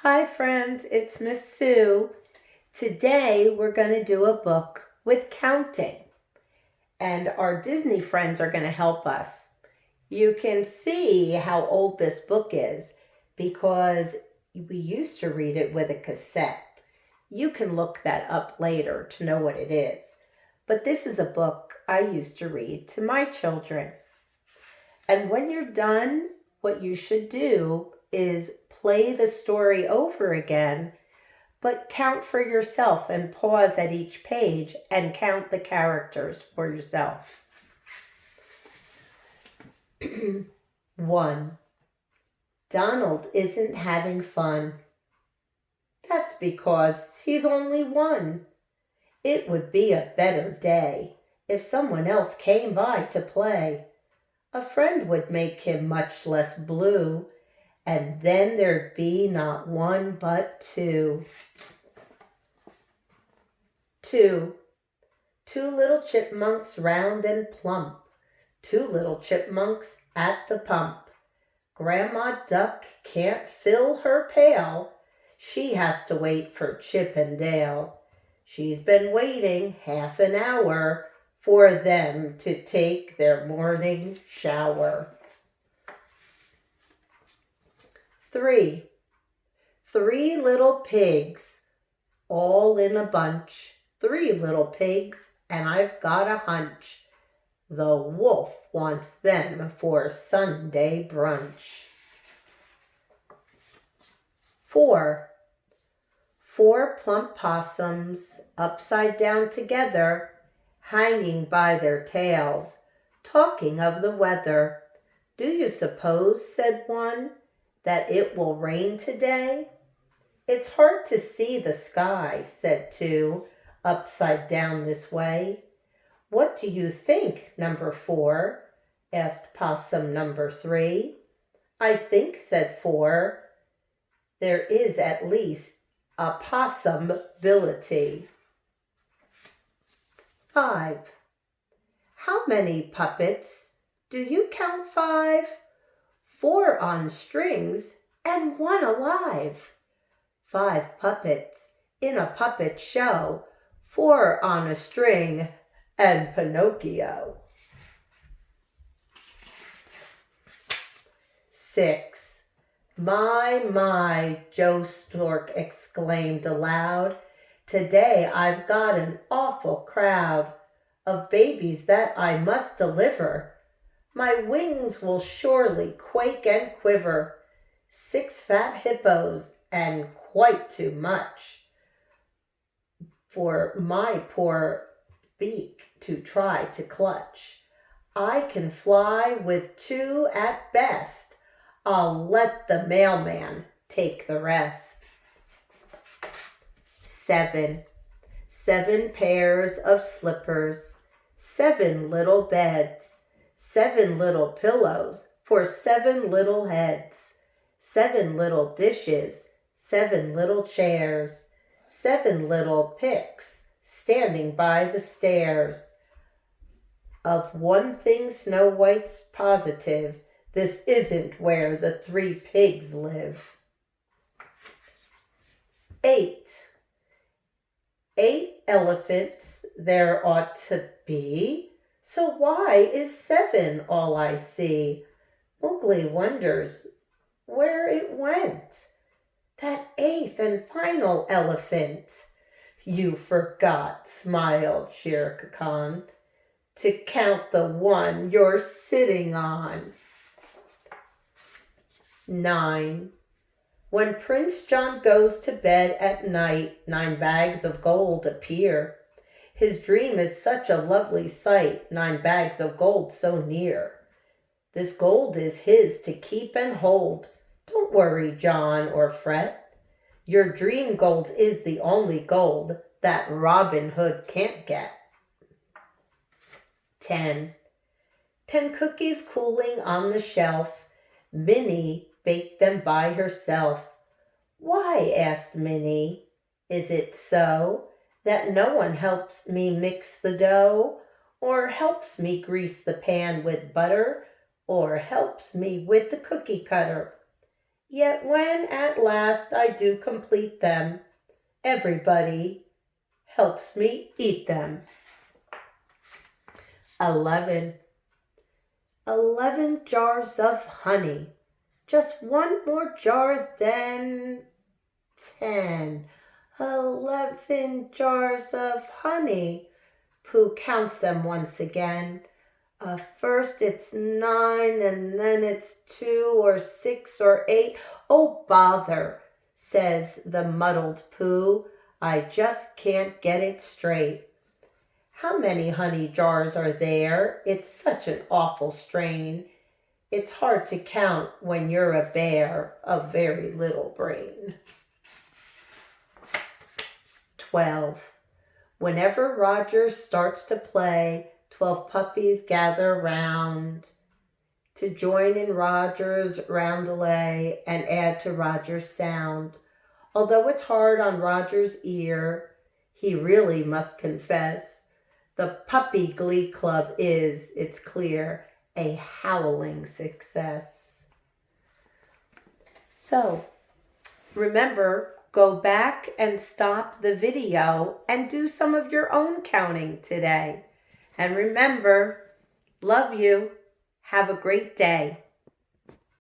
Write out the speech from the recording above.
Hi friends, it's Miss Sue. Today we're going to do a book with counting, and our Disney friends are going to help us. You can see how old this book is because we used to read it with a cassette. You can look that up later to know what it is. But this is a book I used to read to my children. And when you're done, what you should do is play the story over again, but count for yourself and pause at each page and count the characters for yourself. 1. Donald isn't having fun. That's because he's only one. It would be a better day if someone else came by to play. A friend would make him much less blue, and then there'd be not one but two. 2. Two little chipmunks round and plump, two little chipmunks at the pump. Grandma Duck can't fill her pail. She has to wait for Chip and Dale. She's been waiting half an hour for them to take their morning shower. 3. Three little pigs, all in a bunch. 3 little pigs, and I've got a hunch. The wolf wants them for Sunday brunch. 4. 4 plump possums, upside down together, hanging by their tails, talking of the weather. Do you suppose, said one, that it will rain today? It's hard to see the sky, said 2, upside down this way. What do you think, number 4? Asked possum number 3. I think, said 4, there is at least a possibility. 5. How many puppets? Do you count 5? 4 on strings and 1 alive. 5 puppets in a puppet show, 4 on a string and Pinocchio. 6. My, Joe Stork exclaimed aloud. Today I've got an awful crowd of babies that I must deliver. My wings will surely quake and quiver. 6 fat hippos, and quite too much for my poor beak to try to clutch. I can fly with 2 at best. I'll let the mailman take the rest. 7. 7 pairs of slippers, 7 little beds, 7 little pillows for 7 little heads, 7 little dishes, 7 little chairs, 7 little picks standing by the stairs. Of one thing Snow White's positive, this isn't where the 3 pigs live. 8. 8 elephants there ought to be, so why is 7 all I see? Mowgli wonders where it went, that 8th and final elephant. You forgot, smiled Shere Khan, to count the one you're sitting on. 9. When Prince John goes to bed at night, 9 bags of gold appear. His dream is such a lovely sight, 9 bags of gold so near. This gold is his to keep and hold. Don't worry, John, or fret. Your dream gold is the only gold that Robin Hood can't get. 10. 10 cookies cooling on the shelf. Minnie baked them by herself. Why, asked Minnie, is it so that no one helps me mix the dough, or helps me grease the pan with butter, or helps me with the cookie cutter? Yet when at last I do complete them, everybody helps me eat them. 11. 11 jars of honey. Just one more jar, then 10. 11 jars of honey. Pooh counts them once again. First it's 9, and then it's 2 or 6 or 8. Oh, bother, says the muddled Pooh. I just can't get it straight. How many honey jars are there? It's such an awful strain. It's hard to count when you're a bear of very little brain. 12. Whenever Roger starts to play, 12 puppies gather round to join in Roger's roundelay and add to Roger's sound. Although it's hard on Roger's ear, he really must confess, the Puppy Glee Club is, it's clear, a howling success. So, remember, go back and stop the video and do some of your own counting today. And remember, love you. Have a great day.